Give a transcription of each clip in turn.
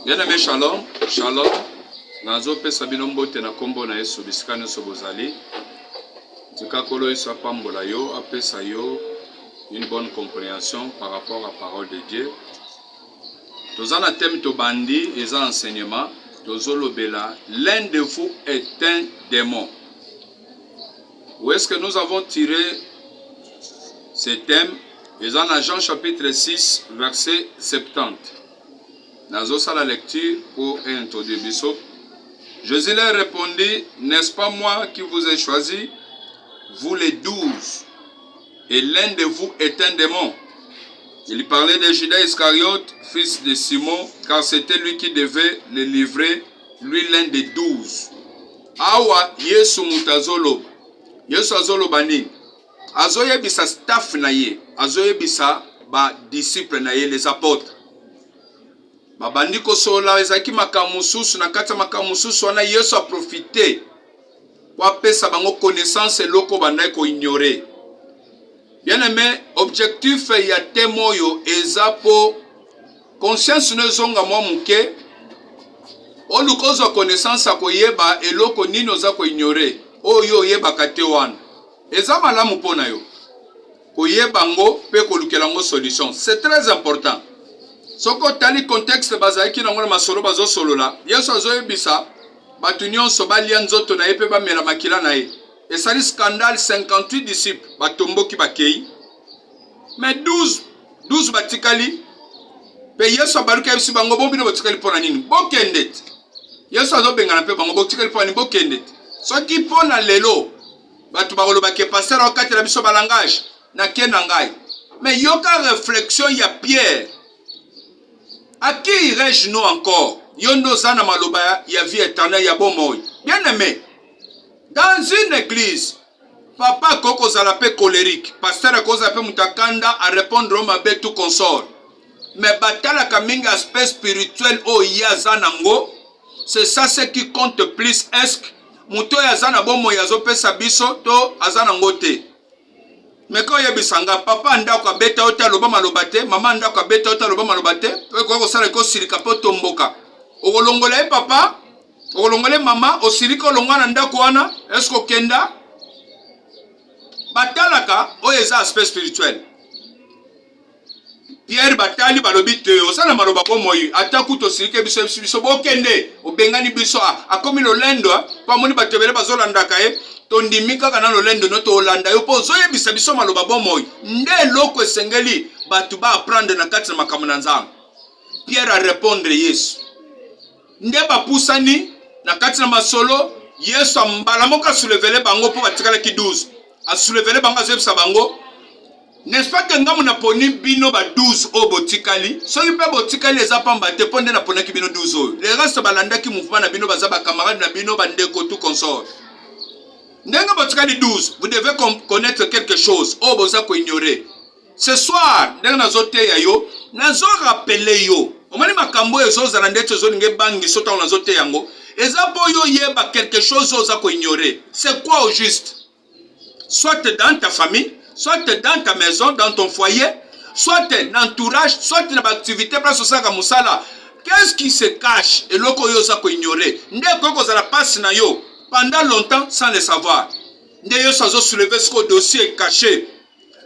Bien-aimé, shalom, shalom. Nazo pesa bino mbote na kombo na Yesu bisika nyonso bozali. Tika kolo Yesu apambola yo, apesa yo une bonne compréhension par rapport à la parole de Dieu. Toza na thème to bandi et enseignement, tozolo bela, l'un de vous est un démon. Où est-ce que nous avons tiré ce thème? Ils en Jean chapitre 6 verset 70. Nazo sa la lecture pour introduire Bissop. Jésus leur répondit, n'est-ce pas moi qui vous ai choisi, vous les 12, et l'un de vous est un démon. Il parlait de Judas Iscariote, fils de Simon, car c'était lui qui devait le livrer, lui l'un des 12. Awa Yesu mutazolo, Yesu azolo bani, azoye bisa staff na ye, azoye bisa ba disciple na ye, les apôtres. Babandi kosola ezaki makamususu na kata makamususu wana Yesu a profité kwa pesa bango connaissance loko bandai ko ignorer. Bien aimé, objectif ya temoyo ezapo conscience nezonga mwa muke olukozo connaissance akoyeba eloko nini oza ko ignorer oyo yeba kate wana eza malamu pona yo koyeba ngo pe kolukela ngo solution. C'est très important. Soko tali contexte bazaiki na ngona masolo bazo solola Yesu azoyebisa batu nyonso balia nzoto na ye pe bamela makila na ye. Esali scandale 58 disciples batomboki bakei. Mais 12 batikali pe Yesu abaruka yebisi bango bombino batikali pona nini bokendet. Yesu azobengana pe bango batikali pona nini bokendet. Soki pona lelo batu bakoloba ke pasteur okatela biso balangage na kena ngai. Mais yoka réflexion ya Pierre. À qui irais-je nous encore? Yondo zana maloba ya vie éternelle ya bomoi. Bien aimé, dans une église, papa koko zalape colérique, pasteur koko zalape mutakanda à répondre au mabé tout consort. Mais batala kaminga aspect spirituel o ya zanango, c'est ça ce qui compte plus. Est-ce que muto ya zana bomoi ya zope sabiso to azanango te? Mais quand il y a bisanga, papa ndako abeta ota loba malobate, maman ndako abeta ota loba malobate, ko sala ko silika po tomboka. Okolongola papa, okolongola mama, osilika olongana ndako wana, est-ce que kenda? Batalaka oyeza aspect spirituel. Pierre batali balobi te, osala maloba ko moyi, ataku to silike biso bokende, obengani biso akomi lolendo, pa moni batebele bazolandaka tondimika kana lolendo no to olanda yo po zoye bisa biso maloba bomoy nde loko esengeli batu ba apprendre na kati na makambo na Nzambe. Pierre a répondre Yesu nde bapusani na kati na masolo Yesu ambala moka soulevele bango po batikala ki 12 a soulevele bango azebisa bango. N'est-ce pas que ngamu na poni bino ba 12 o botikali so yipe botikali eza pamba te ponde na ponaki bino 12 o le reste balanda ki mouvement na bino baza ba camarade na bino bandeko tout consort. Ndenga botikali 12, vous devez connaître quelque chose. Oh, boza ko ignorer. Ce soir, ndenga nazote ya yo, nazo rappeler yo. Omani makambo ezo za ndeto zo nge bangi sota nazote yango. Eza po yo yeba quelque chose oza ko ignorer. C'est quoi au juste? Soit dans ta famille, soit dans ta maison, dans ton foyer, soit dans l'entourage, soit dans l'activité place osaka musala. Qu'est-ce qui se cache et loko yo za ko ignorer? Ndeko ko za la passe na yo pendant longtemps sans le savoir. Ndiyo sazo soulever ce dossier caché.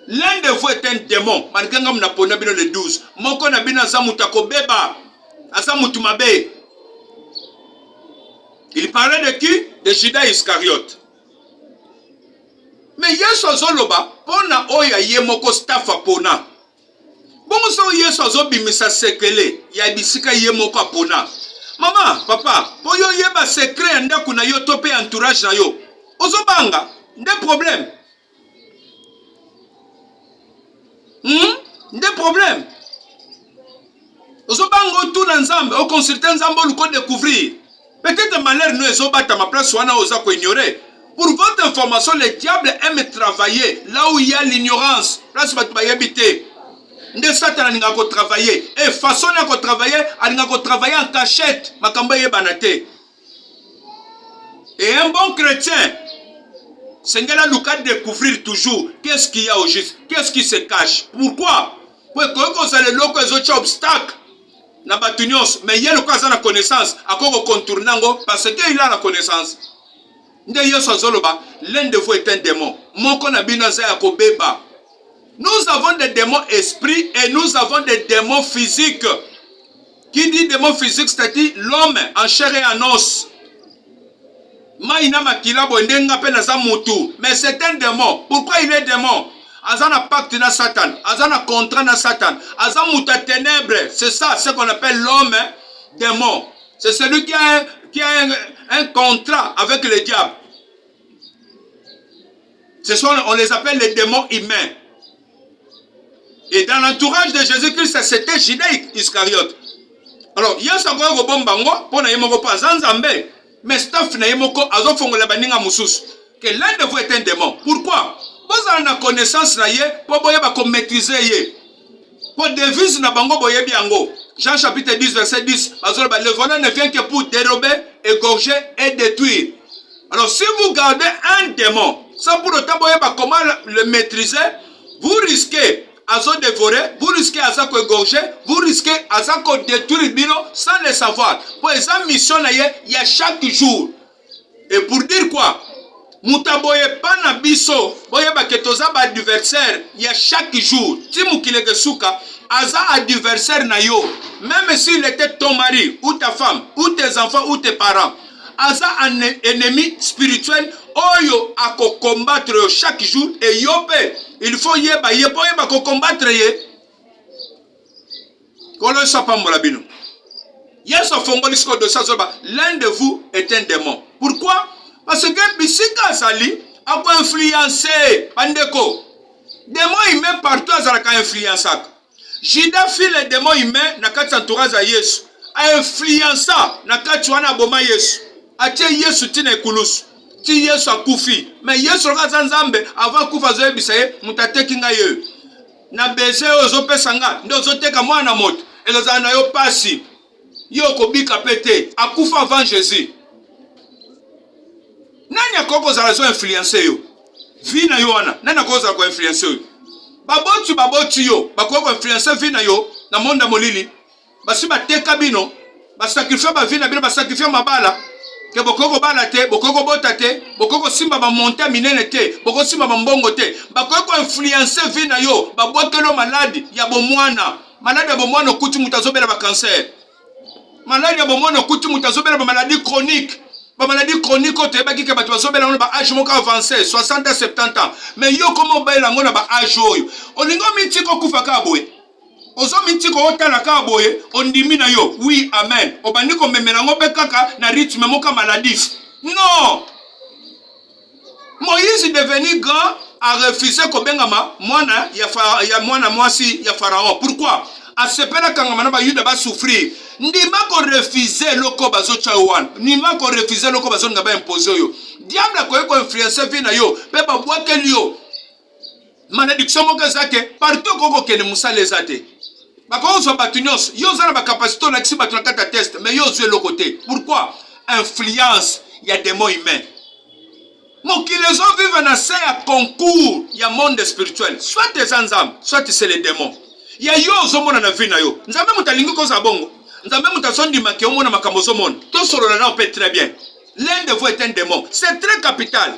L'un de vous est un démon. Malgré na pona bino le 12. Moko na bino za mutako beba. Asa mutumabe. Il parlait de qui? De Judas Iscariote. Mais Yesu azoloba pona oya ye moko staff apona. Bongo so Yesu azobimisa sekele ya bisika ye moko apona. Maman, papa, po yo yeba secret ndako na yo tope entourage na yo. Ozobanga, nde problème. Nde problème. Ozobanga tout na Nzambe, o consulter Nzambe lu ko découvrir. Peut-être malheur nous ezobata ma place wana oza ko ignorer. Pour votre information, le diable aime travailler là où il y a l'ignorance. Place batu ba yebite. Nde Satan alinga ko travailler. Et façon na ko travailler, alinga ko travailler en cachette. Makamba yebanate. Et un bon chrétien, c'est là le cas de découvrir toujours qu'est-ce qu'il y a au juste, qu'est-ce qui se cache. Pourquoi? Pour que ça les locaux les autres obstacles. Na batunios, mais il y a le cas de la connaissance, à quoi contournango parce qu'il a la connaissance. Nde yeso zoloba, l'un de vous est un démon. Mon konabina za yakobeba. Nous avons des démons esprits et nous avons des démons physiques. Qui dit démon physique, c'est-à-dire l'homme en chair et en os. Maïna makila bondenga pe na za mutu. Mais c'est un démon. Pourquoi il est démon? Azana pacte na Satan. Azana contrat na Satan. Azana muta ténèbres. C'est ça, ce qu'on appelle l'homme démon. C'est celui qui a un contrat avec le diable. On les appelle les démons humains. Et dans l'entourage de Jésus-Christ, c'était Judas Iscariote. Alors, il y a ça qui est bon bango, pour na yemoko pas zanzambe, mais staff na yemoko azo fongola baninga musus. Que l'un de vous est un démon. Pourquoi? Vous avez la connaissance na ye, pour boye ba maîtriser ye. Pour devise na bango boye biango. Jean chapitre 10 verset 10. Le voleur ne vient que pour dérober, égorger et détruire. Alors, si vous gardez un démon, sans pour autant boye ba comment le maîtriser, vous risquez à se dévorer, vous risquez à se égorger, vous risquez à se détruire bino sans le savoir. Pour esa mission il y a chaque jour. Et pour dire quoi? Mutaboye pas na biso, boye ba ketoza ba adversaire, il y a chaque jour. Si mukile gesuka, aza adversaire na yo, même s'il était ton mari, ou ta femme, ou tes enfants, ou tes parents, aza un ennemi spirituel, oyo ako combattre chaque jour, et yope, il faut yeba, yeba ko combattre ye. Kolo sapambola bino. Yeso fongolisko de sa zoba, l'un de vous est un démon. Pourquoi? Parce que bisika sali a influencé pandeko. Démon humain partout a influencé. Judas fit le démon humain na kati entourage à Yesu. A influencé na kati wana boma Yesu. A tie Yesu tina ekulusu. Ti Yesu akufi. Mais Yesu roka nzambe avant kufa zo ebisaye mutateki nga ye. Na bese ozo pesanga ndo zo teka mwana moto. Eloza na yo pasi. Yo kobika pete akufa avant Jésus. Nani akoko za raison influencer yo? Vi na yo wana. Nani akoko za ko influencer yo? Baboti yo. Bakoko influencer vi na yo na monda molili. Basi bateka bino. Basakrifia ba vi na bino basakrifia mabala. Ke bokoko bala te, bokoko bota te, bokoko simba ba monta minene te, bokoko simba ba mbongo te. Bakoko influencer vi na yo. Babwakelo maladi ya bomwana. Maladi ya bomwana okuti mutazobela ba cancer. Maladi ya bomwana okuti mutazobela ba maladie chronique. Ba maladie chronique ote ba kike batu bazobela on ba âge moko avancé 60 à 70 ans. Mais yo comment bela ngona ba âge oyo. Olingo mitiko kufa ka boye. Ozo mitiko otala ka boye, ondimi na yo. Oui, amen. Obandi ko memela ngobe kaka na rythme moka maladif. Non. Moïse est devenu grand a refusé ko bengama mwana ya mwana mwasi ya Pharaon. Pourquoi? A sepela kangama ba yuda ba souffrir. Ndima ko refuser loko bazo chawan. Ndima ko refuser loko bazo ngaba imposer yo. Diable ko influencer vi na yo. Pe ba boake liyo. Malédiction moka zake partout koko kene musale zate. Bako zo batunios, yo zana ba capacité na kisi batuna kata test, mais yo zo le côté. Pourquoi? Influence, il y a des mots humains. Mon qui les ont vivent dans ces concours, il y a monde spirituel. Soit des ensembles, soit c'est les démons. Il y a yo zo mona na vie na yo. Nzambe mutalingi ko za bongo. Nzambe mutasondi make o mona makambo zo mona. To solo na on peut très bien. L'un de vous est un démon. C'est très capital.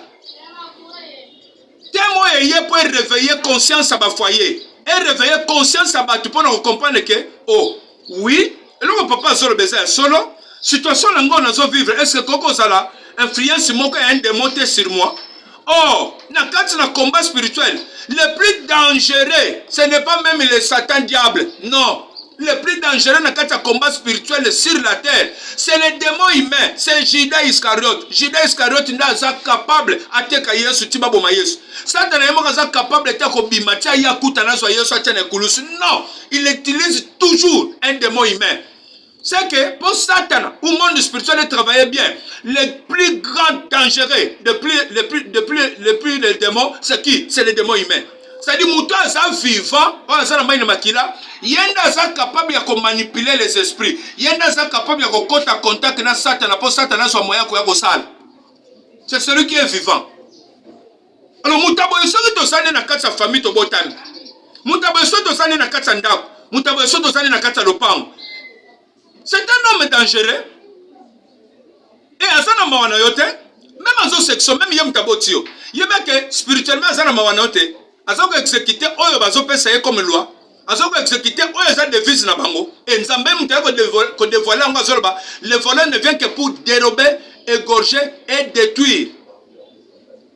Témoin ayé pour réveiller conscience à ba foyer. Et réveiller conscience à battre pour nous comprendre que, oh, oui, et là, on peut pas solo baiser solo. Situation là, on a vivre. Est-ce que Coco Sala influence mon cas un démonté sur moi? Oh, quand on a combat spirituel, le plus dangereux, ce n'est pas même le Satan diable. Non. Le plus dangereux dans un combat spirituel sur la terre, c'est le démon humain, c'est Judas Iscariote. Judas Iscariote n'est pas capable de faire Yesu tibaboma Yesu. Satan n'est pas capable de faire bimatia yakuta na Yesu atene kulusu. Non, il utilise toujours un démon humain. C'est que pour Satan, au monde spirituel, travailler bien. Le plus grand dangereux, le plus le démon, c'est qui? C'est le démon humain. C'est-à-dire muto aza vivant, on aza na maina makila, yenda aza capable ya manipuler les esprits. Yenda aza capable ya kokota contact na Satan, po Satan so moya ko ya kosala. C'est celui qui est vivant. Alors mutabo soki to sane na kati ya famille to botami. Mutabo soki to sane na kati ya ndako. Mutabo soki to sane na kati ya lopango. C'est un homme dangereux. Et azana mawana yote, même azo section, même yem tabotio. Yebeke spirituellement azana mawana yote. Azoko exécuter oyo bazo pesa ye comme loi. Azoko exécuter oyo za devise na bango. Et nzambe mutako ko dévoiler ngo azoloba, le voleur ne vient que pour dérober, égorger et détruire.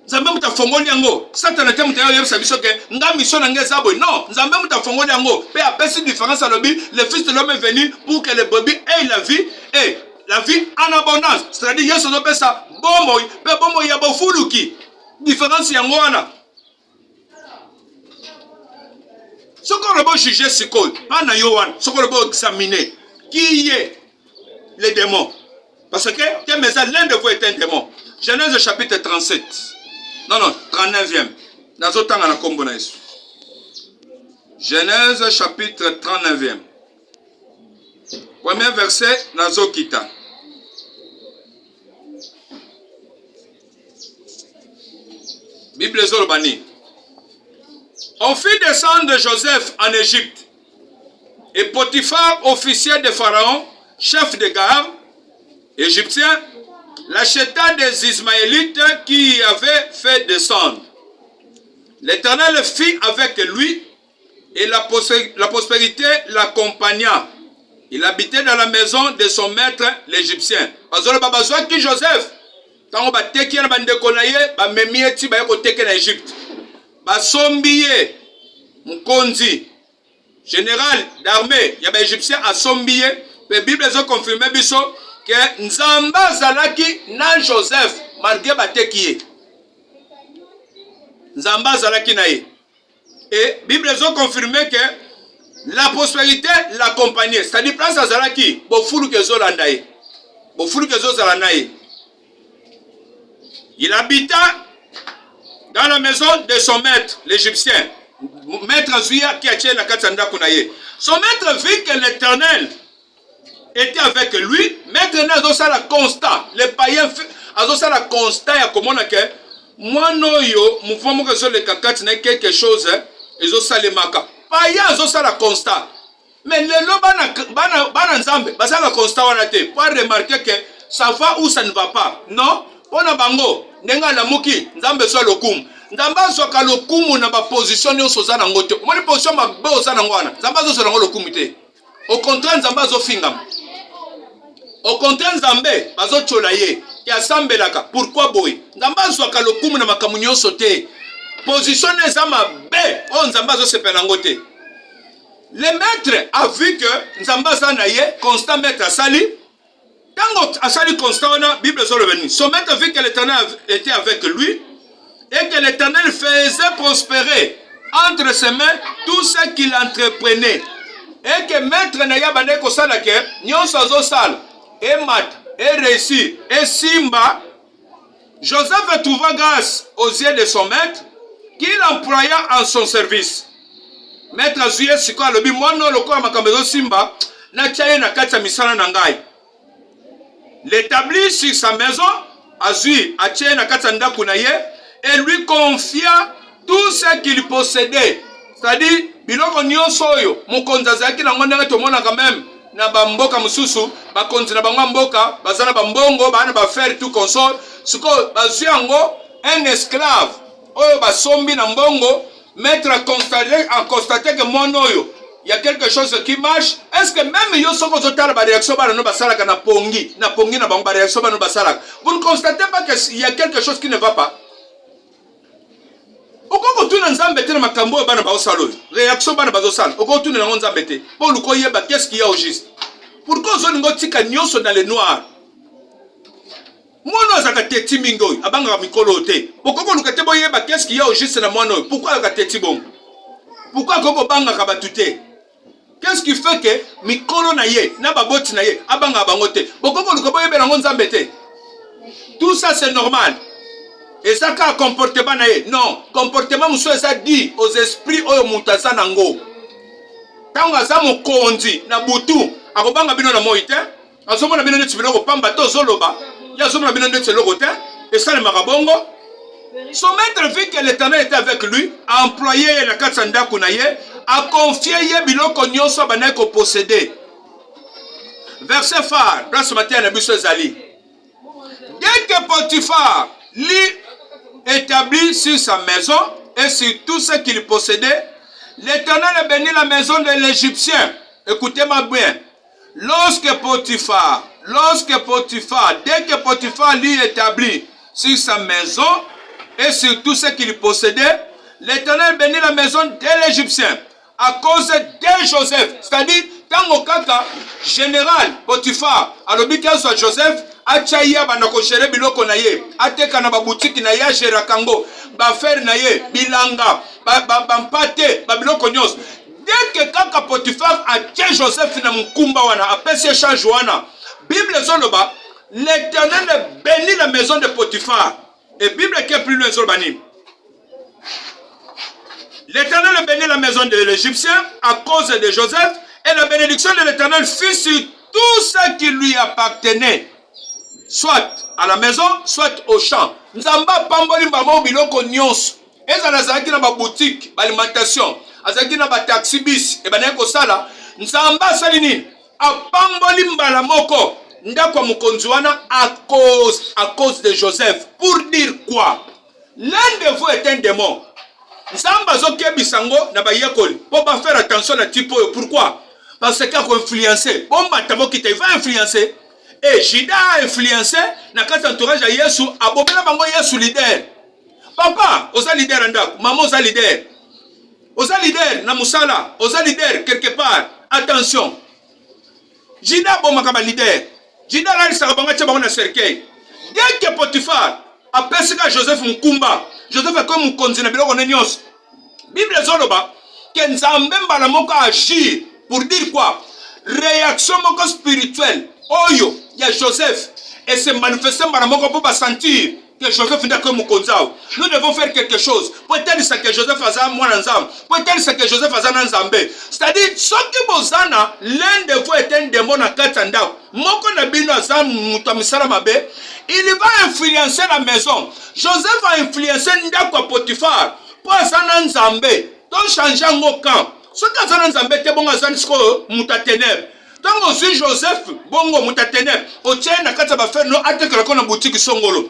Nzambe mutafongoli yango. Satan ate mutayo yebisa biso ke nga mission na ngeza boy. Non, nzambe mutafongoli yango. Pe apesi différence à l'obi, le fils de l'homme est venu pour que les brebis aient la vie et la vie en abondance. C'est-à-dire yeso do pesa bomboy, pe bomboy ya bofuluki. Différence yango wana. Ce qu'on va juger, c'est quoi? Pas na yohan. Ce qu'on va examiner. Qui est les démons? Parce que l'un de vous est un démon. Genèse chapitre 37. Non, 39e. Genèse chapitre 39e. Premier verset, Nazokita. Bible Zolbani. On fit descendre Joseph en Égypte. Et Potiphar, officier de Pharaon, chef de garde, égyptien, l'acheta des Ismaélites qui avaient fait descendre. L'Éternel fit avec lui et la prospérité l'accompagna. Il habitait dans la maison de son maître l'Égyptien. Qui Joseph, quand on va teki na bande konaye, ba memie ti ba ko teki na Égypte. Ba sombiye Mkonzi, général d'armée, ya ba Égyptien a sombiye, la Bible a confirmé biso que Nzamba zalaki na Joseph malgré ba teki. Nzamba zalaki na ye. Et la Bible a confirmé que la prospérité l'accompagnait. C'est-à-dire place à zalaki, bo fulu ke zo landaye. Bo fulu ke zo zalanaye. Il habita dans la maison de son maître, l'Égyptien. Maître Zuya qui a tué la Katanda Kunaye. Son maître vit que l'Éternel était avec lui. Maître n'a pas la constat. Les païens ont la constat. Et comment on a que moi non yo, mouvement que sur les kakats n'est quelque chose. Ils ont ça les maka. Païens ont ça la constat. Mais les lots bana nzambe, basa la constat on a été. Pour remarquer que ça va ou ça ne va pas. Non. On a bango, nenga la muki, nzambe so lokum. Nzamba so ka lokumu na ba position yo soza na ngoto. Moni position ma be oza na ngwana. Nzamba zo na lokumu te. Au contraire nzamba zo fingam. Au contraire nzambe bazo chola ye. Ya sambelaka. Pourquoi boy? Nzamba so ka lokumu na makamunyo sote. Position nzama be, on nzamba zo sepela ngote. Le maître a vu que nzamba za na ye, constant maître sali. Quand Asali constant, la Bible est revenue. Son maître vit que l'Éternel était avec lui et que l'Éternel faisait prospérer entre ses mains tout ce qu'il entreprenait. Et que maître n'aya pas de kosala ke, nyon sazo sal, et mat, et réussi, et simba. Joseph trouva grâce aux yeux de son maître qu'il employa en son service. Maître Zuye siko alobi mono lokola makambezo simba na chaye na kati ya misala na ngai. L'établit sur sa maison, Azui, Aché Nakatanda Kunaye, et lui confia tout ce qu'il possédait. C'est-à-dire, biloko nyonsoyo, mukonzazaki na ngondanga tomona quand même, na bamboka mususu, bakonzi na bangwa mboka, bazana bambongo, bana ba faire tout consort, suko bazui ango un esclave, oyo basombi na mbongo, mettre à constater que mon oyo, il y a quelque chose qui marche. Est-ce que même yo soko zotala ba réaction ba no basalaka na pongi na ba réaction ba no basalaka. Vous ne constatez pas qu'il y a quelque chose qui ne va pas? Oko tuna nzambe te na makambo ba na ba osalo. Réaction ba na ba osalo. Oko tuna na nzambe te. Pour le koyeba qu'est-ce qu'il y a au juste? Pourquoi zo ngo tika nyonso dans le noir? Mono azaka teti mingoy abanga mikolo te. Oko lukate boyeba qu'est-ce qu'il y a au juste na mono? Pourquoi azaka teti bon? Pourquoi koko banga ka batute? Qu'est-ce qui fait que mikolo na ye, na baboti na ye, abanga bangote. Bokoko lukobo yebe na nzambe te. Tout ça c'est normal. Et ça ka comportement na ye. Non, comportement muso ça dit aux esprits oyo mutaza nango. Tango aza mokonzi na butu, akobanga bino na moi te. Azomona bino neti biloko pamba to zoloba. Ya azomona bino neti eloko te. Et ça le marabongo. Son maître vit que l'Éternel était avec lui, a employé la katsanda kunaye, a confié ye biloko nyonso banay ko posséder. Verset phare, place matin na biso ezali. Dès que Potiphar lui établit sur sa maison et sur tout ce qu'il possédait, l'Éternel bénit la maison de l'Égyptien. Écoutez-moi bien. Lorsque Potiphar, dès que Potiphar lui établit sur sa maison et sur tout ce qu'il possédait, l'Éternel bénit la maison de l'Égyptien à cause de Joseph. C'est-à-dire, quand mon kaka général Potiphar a l'objet qu'il soit Joseph, Achaya banako gere biloko na ye, ateka na ba boutique na ya gera kango, ba faire na ye, bilanga, ba mpate, ba biloko nyos. Dès que kaka Potiphar a tient Joseph na mkumba wana, apesi échange wana. Bible zoloba, l'Éternel bénit la maison de Potiphar. Et Bible qui est plus loin zolobani. L'Éternel bénit la maison de l'Égyptien à cause de Joseph, et la bénédiction de l'Éternel fut sur tout ce qui lui appartenait. Soit à la maison, soit au champ. Nzamba pamboli mbamo biloko nyonso. Eza nazaki na ba boutique, ba alimentation, azaki na ba taxi bis e bana ko sala. Nzamba sali nini? A pamboli mbala moko ndako mukonzi wana à cause de Joseph. Pour dire quoi? L'un de vous est un démon. Nzamba zoke bisango na ba yekoli. Pour pas faire attention à type. Pourquoi? Parce qu'il a influencé. Bon matamo qui te va influencer. Et Judas a influencé na kati entourage à Yesu, a bobela bango Yesu leader. Papa, oza leader andako, maman oza leader. Oza leader na musala, oza leader quelque part. Attention. Judas bon makaba leader. Judas la lisaka bango tia bango na cercueil. Dès que Potiphar a pesika Joseph Mkumba, Joseph a comme mukonzi na biloko nyonso. Bible zoloba que Nzambe mbala moko agir pour dire quoi? Réaction moko spirituelle. Oyo, il y a Joseph. Et se manifester par mon pour sentir que Joseph est comme Mukonzao. Nous devons faire quelque chose. Peut-être que Joseph a un moine ensemble. Peut-être que Joseph a un ensemble. C'est-à-dire, ce qui bozana, l'un de vous est un démon à Katanda. Moko nabino azam mutamisala mabe. Il va influencer la maison. Joseph va influencer Ndako Potiphar. Pour azana nzambe. Donc changer mon camp. Ce qui azana nzambe te bon azana sko mutatener. Tant aussi Joseph, bongo mutatener, au tien na kata ba faire no ateka la boutique songolo.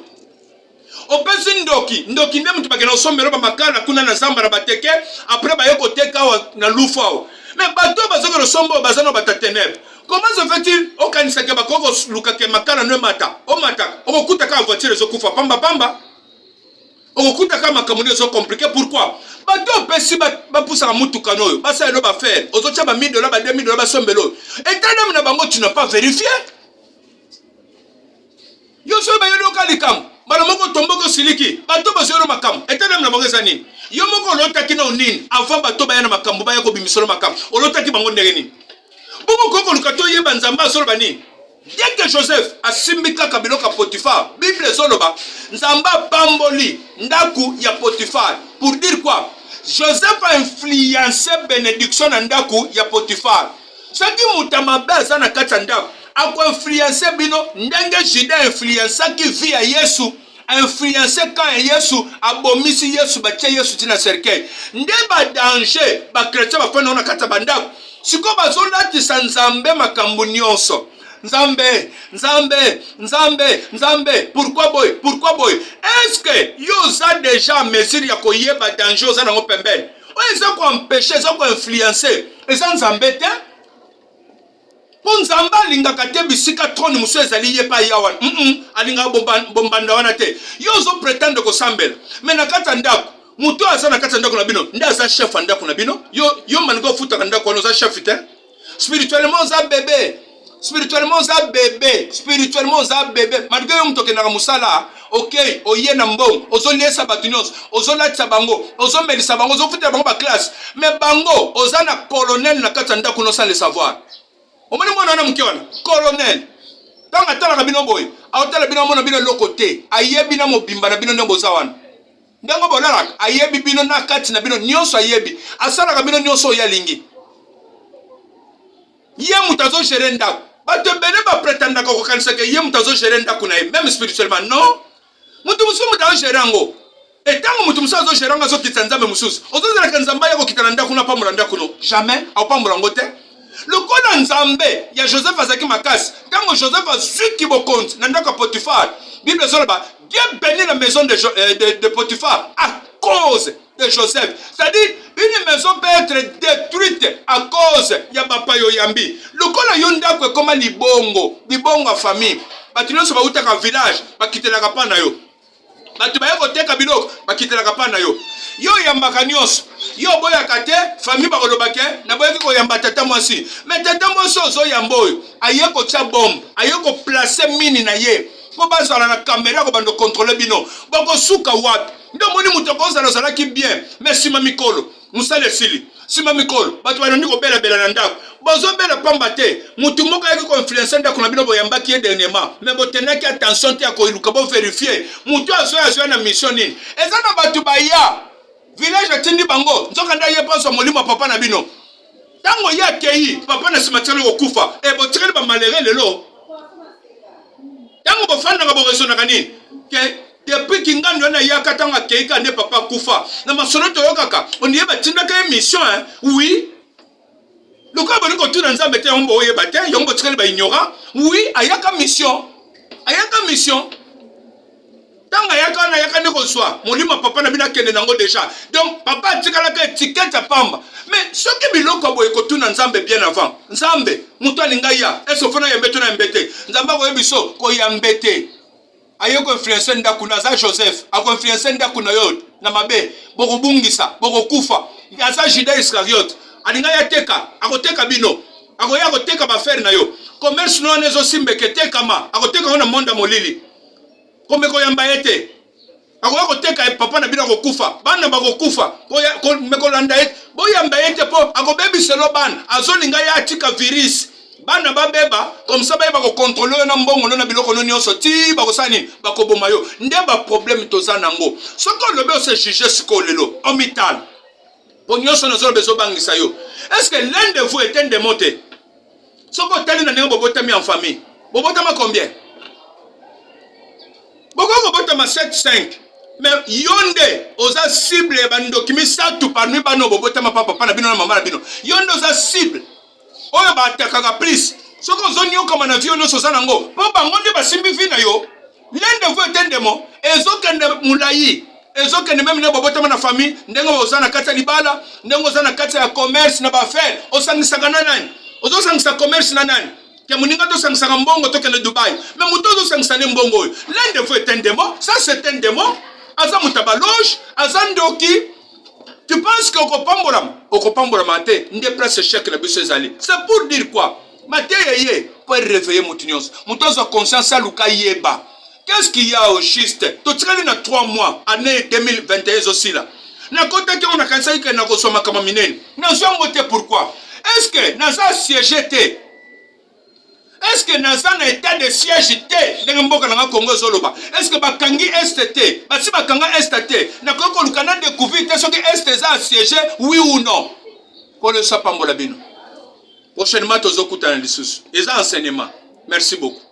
Au pesi ndoki nde mutu bakena osombelo ba makala kuna na zamba na bateke, après ba yoko teka na lufao. Mais bato bazoko le sombo bazano batatener. Comment se fait-il au kanisa ke bakoko luka ke makala no mata? O mata, o kuta ka voiture zo kufa pamba pamba. O kuta ka makamuni zo compliqué pourquoi? Bato pesi ba poussa mutu kanoyo, ba ça elo ba faire. Ozocha ba $1000 ba $2000 ba sombelo. Et tant na bango tu n'as pas vérifié. Yo so ba yelo kalikam. Bala moko tomboko siliki. Bato ba zero makam. Et tant na bango zani. Yo moko lotaki na onini avant bato ba yana makambo ba yako bimisolo makam. Olotaki bango ndengeni. Bongo koko lukato yeba nzamba solo bani. Dès que Joseph a simbika kabiloka Potiphar, Bible zoloba, nzamba pamboli ndaku ya Potiphar. Pour dire quoi? Joseph a influencé bénédiction ndaku ya Potiphar. Ce qui mutamabe zana kata ndaku, a influencé bino ndenge Judas influencé qui vit à Yesu, a influencé quand Yesu a bomisi Yesu batia Yesu tina cercueil. Ndeba danger ba chrétien ba fona na kata bandaku. Siko bazola ti sanzambe makambu nyonso. Nzambe. Pourquoi boy? Est-ce que vous avez déjà mesure ya koyeba danger aux anango pembeni? Ou ils ont empêché, ils ont influencé. Ils ont Nzambe te? Pour Nzamba lingaka te bisika trône muso ezali yepa yawan. Alinga bombanda wana te. Yo zo prétendre ko sambela. Mais na kata ndako, muto asa na kata ndako na bino, nda za chef ndako na bino. Yo mango futa ndako no za chef te. Spirituellement za bébé. Spirituellement za bébé. Malgré yon toke na musala, OK, oye na mbong, ozo liesa batunyos, ozo latsa bango, ozo melisa bango, ozo futa bango ba classe. Mais bango, oza na colonel na kata ndako no sans le savoir. Omoni mwana na mkiona, colonel. Tant tanga tala bino boy aotala bino mona bino lokote ayebi na mobimba na bino ndembo zawana ndengo bolala ayebi bino na kati na bino nyonso ayebi asala bino nyonso yalingi ye mutazo gérer ndako bato bene ba pretenda ko kanisa ke ye mutazo gérer ndako na même spirituellement non mutu musu mutazo gérer ngo etango mutu musu azo gérer ngo zo kitanzambe mususu ozozela kanzamba yako kitana ndako na pamula ndako no jamais au pamula ngote le kona nzambe ya Joseph azaki makasi tango Joseph azuki bokonzi na ndako Potiphar Bible soloba Dieu bénit la maison de Potiphar à cause de Joseph. C'est-à-dire, une maison peut être détruite à cause de Bapayo Yambi. Le kola yonda kwe koma libongo a famille. Batino soba utaka village, bakite la kapana yo. Batu ba yoko teka biloko, bakite la kapana yo. Yo yambaka nyonso. Yo boya kate, famille ba kolobake, na boya ko yamba tata mwasi. Mais tata mwasi ozo yamboyo, ayeko tia bombe, ayeko placer mini na ye. Po bazala na caméra ko bando contrôler bino. Bako suka wapi. Ndo moni mutoko zala zala ki bien. Mais sima mikolo, musale sili. Sima mikolo, batu ba ndiko bela bela na ndako. Bozo bela pamba te. Mutu moko yaki ko influencer ndako na bino boyamba ki dernièrement. Mais botenaki attention te ko iluka bo vérifier. Mutu aso na mission nini. Eza na batu ba ya. Village atindi bango. Nzoka nda ye paso molimo papa na bino. Tango ya kei, papa na simatelo ko kufa. E bo tireli ba malere lelo. Tango bofanda ngabo resona kanini ke depuis kingando na yaka tanga keika ne papa kufa na masono to yokaka oniye batinda ka mission hein oui le ko boni ko tuna nzambe te ombo oye bate yombo tikali ba ignora oui ayaka mission tanga yaka ne ko swa molima papa na bina kende nango déjà donc papa tikala ka étiquette pamba mais ce que biloko boye ko tuna nzambe bien avant nzambe muto alinga ya eso fona yembeto na mbete nzamba ko yebiso ko yambete ayeko influencer ndaku na za Joseph ako influencer ndaku na yo na mabe boko bungisa boko kufa aza Judas Iscariot alinga ya teka akoteka bino akoya akoteka ba faire na yo commerce no nezo simbeke teka ma akoteka ona monda molili kombe ko yamba ete akoya koteka papa na bino kokufa bana bakokufa ko mekolanda ete boyamba ete po akobebiselo bana azolinga ya atika virus bana babeba comme ça ba ko contrôler na mbongo na biloko no nyonso ti ba ko sani ba ko boma yo nde ba problème tozana ngo soko lobe o se juger siko lelo homital po nyonso na zo bezo bangisa yo est-ce que l'un de vous est un démonté soko tali na ngo bobotami en famille bobotama combien boko bobotama 7-5 mais yonde oza cible bandokimi satu parmi bano bobotama papa na bino na mama na bino yonde oza cible oyo batakaka plus soko zoni okoma na vie nyonso zana ngo po bango nde basimbi vi na yo l'un de vous est un démon ezokende mulayi ezokende même ne bobotama na famille ndenge ozana kati ya libala ndenge ozana kati ya commerce na baffaire osangisaka na nani ozosangisa commerce na nani ke muninga tosangisaka mbongo tokende Dubai mais muto ozosangisa ne mbongo oyo l'un de vous est un démon ça c'est un démon aza mutabaloge aza ndoki. Tu penses que okopambola maté nde place chèque na biso ezali c'est pour dire quoi maté yeye pour réveiller mutunios mutozo conscience aluka yeba qu'est-ce qu'il y a au juste totikali na 3 mois année 2021 aussi là na kota ke on a kanisa ke na kosoma kama minene na zongo te pourquoi est-ce que na za siège te est-ce que naza na état de siège te ndenge mboka na Congo zoloba est-ce que bakangi STT basi bakanga STT na koko lukana découvrir te soki ST za siège oui ou non pour le sapambola bino prochainement tozokuta na lisusu eza enseignement merci beaucoup.